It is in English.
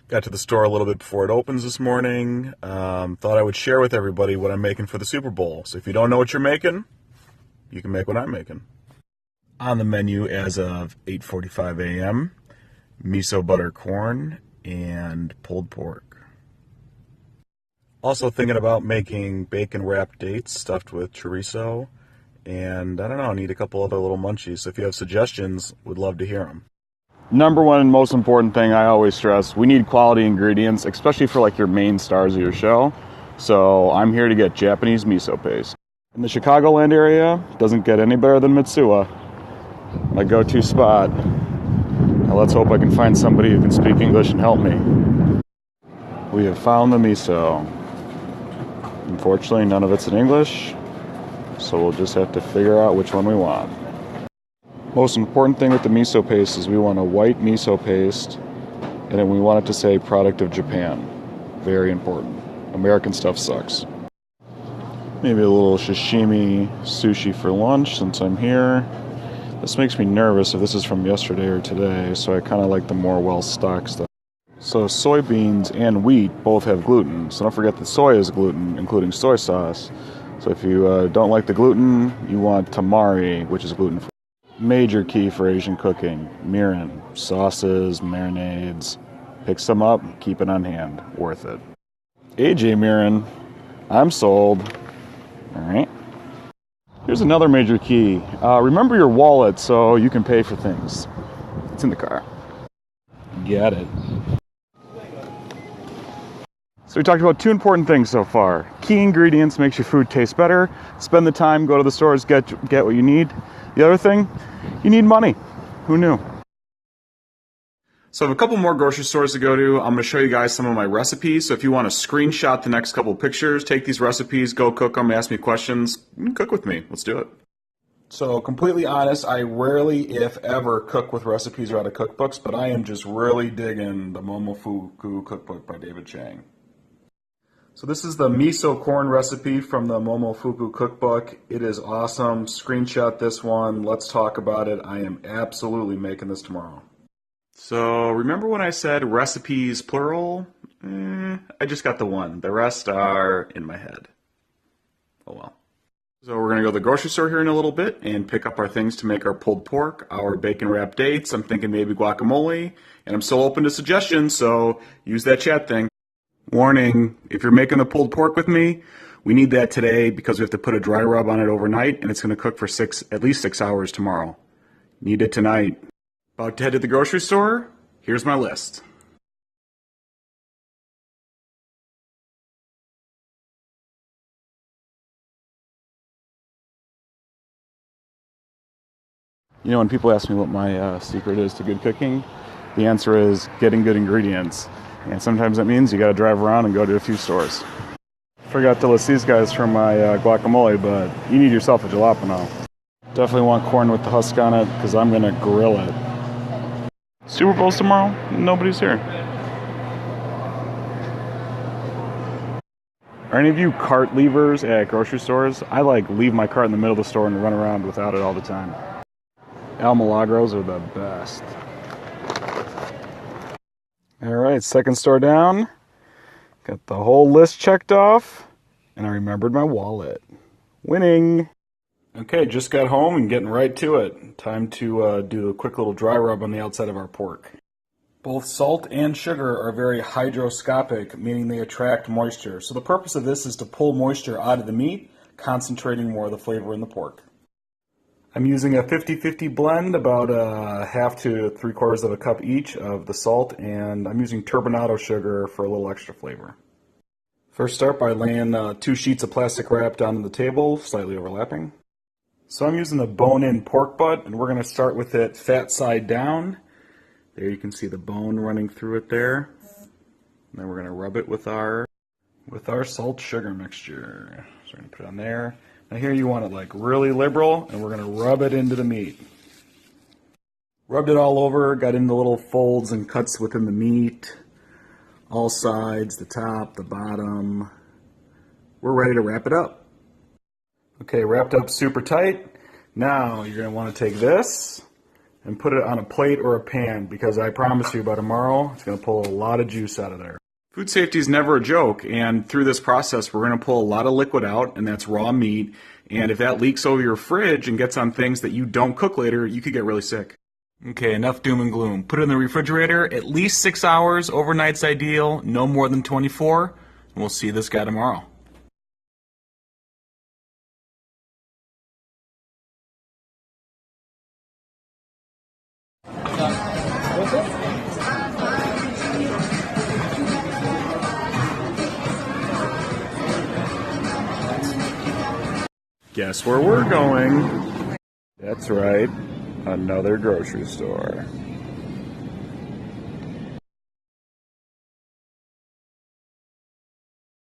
Got to the store a little bit before it opens this morning. Thought I would share with everybody what I'm making for the Super Bowl. So if you don't know what you're making, you can make what I'm making. On the menu as of 8:45 a.m., miso butter corn and pulled pork. Also thinking about making bacon wrapped dates stuffed with chorizo. And I don't know, need a couple other little munchies. So if you have suggestions, would love to hear them. Number one and most important thing I always stress, we need quality ingredients, especially for like your main stars of your show. So I'm here to get Japanese miso paste. In the Chicagoland area, doesn't get any better than Mitsuwa. My go-to spot. Now let's hope I can find somebody who can speak English and help me. We have found the miso. Unfortunately, none of it's in English, so we'll just have to figure out which one we want. Most important thing with the miso paste is we want a white miso paste, and then we want it to say product of Japan. Very important. American stuff sucks. Maybe a little sashimi sushi for lunch since I'm here. This makes me nervous if this is from yesterday or today, so I kind of like the more well-stocked stuff. So soybeans and wheat both have gluten, so don't forget that soy is gluten, including soy sauce. So if you don't like the gluten, you want tamari, which is gluten-free. Major key for Asian cooking, mirin, sauces, marinades. Pick some up, keep it on hand, worth it. AJ mirin, I'm sold. All right. Here's another major key. Remember your wallet so you can pay for things. It's in the car. Got it. So we talked about two important things so far. Key ingredients makes your food taste better. Spend the time, go to the stores, get what you need. The other thing, you need money. Who knew? So I have a couple more grocery stores to go to. I'm going to show you guys some of my recipes. So if you want to screenshot the next couple pictures, take these recipes, go cook them, ask me questions, cook with me. Let's do it. So completely honest, I rarely, if ever, cook with recipes or out of cookbooks, but I am just really digging the Momofuku cookbook by David Chang. So this is the miso corn recipe from the Momofuku cookbook. It is awesome. Screenshot this one. Let's talk about it. I am absolutely making this tomorrow. So remember when I said recipes plural? I just got the one. The rest are in my head. Oh well. So we're going to go to the grocery store here in a little bit and pick up our things to make our pulled pork, our bacon wrapped dates. I'm thinking maybe guacamole. And I'm still open to suggestions, so use that chat thing. Warning, if you're making the pulled pork with me, we need that today because we have to put a dry rub on it overnight and it's going to cook for at least 6 hours tomorrow. Need it tonight. About to head to the grocery store? Here's my list. You know, when people ask me what my secret is to good cooking, the answer is getting good ingredients. And sometimes that means you got to drive around and go to a few stores. Forgot to list these guys for my guacamole, but you need yourself a jalapeno. Definitely want corn with the husk on it because I'm going to grill it. Super Bowl's tomorrow? Nobody's here. Are any of you cart leavers at grocery stores? I leave my cart in the middle of the store and run around without it all the time. Al Milagros are the best. All right, second store down. Got the whole list checked off, and I remembered my wallet. Winning. Okay, just got home and getting right to it. Time to do a quick little dry rub on the outside of our pork. Both salt and sugar are very hygroscopic, meaning they attract moisture. So the purpose of this is to pull moisture out of the meat, concentrating more of the flavor in the pork. I'm using a 50-50 blend, about a half to 3/4 of a cup each of the salt, and I'm using turbinado sugar for a little extra flavor. First start by laying 2 sheets of plastic wrap down on the table, slightly overlapping. So I'm using the bone-in pork butt, and we're going to start with it fat side down. There you can see the bone running through it there. And then we're going to rub it with our salt sugar mixture. So we're going to put it on there. Now here you want it really liberal, and we're going to rub it into the meat. Rubbed it all over, got into little folds and cuts within the meat. All sides, the top, the bottom. We're ready to wrap it up. Okay, wrapped up super tight. Now you're going to want to take this and put it on a plate or a pan, because I promise you by tomorrow it's going to pull a lot of juice out of there. Food safety is never a joke, and through this process we're going to pull a lot of liquid out, and that's raw meat, and if that leaks over your fridge and gets on things that you don't cook later, you could get really sick. Okay, enough doom and gloom. Put it in the refrigerator at least 6 hours. Overnight's ideal, no more than 24, and we'll see this guy tomorrow. Guess where we're going? That's right, another grocery store.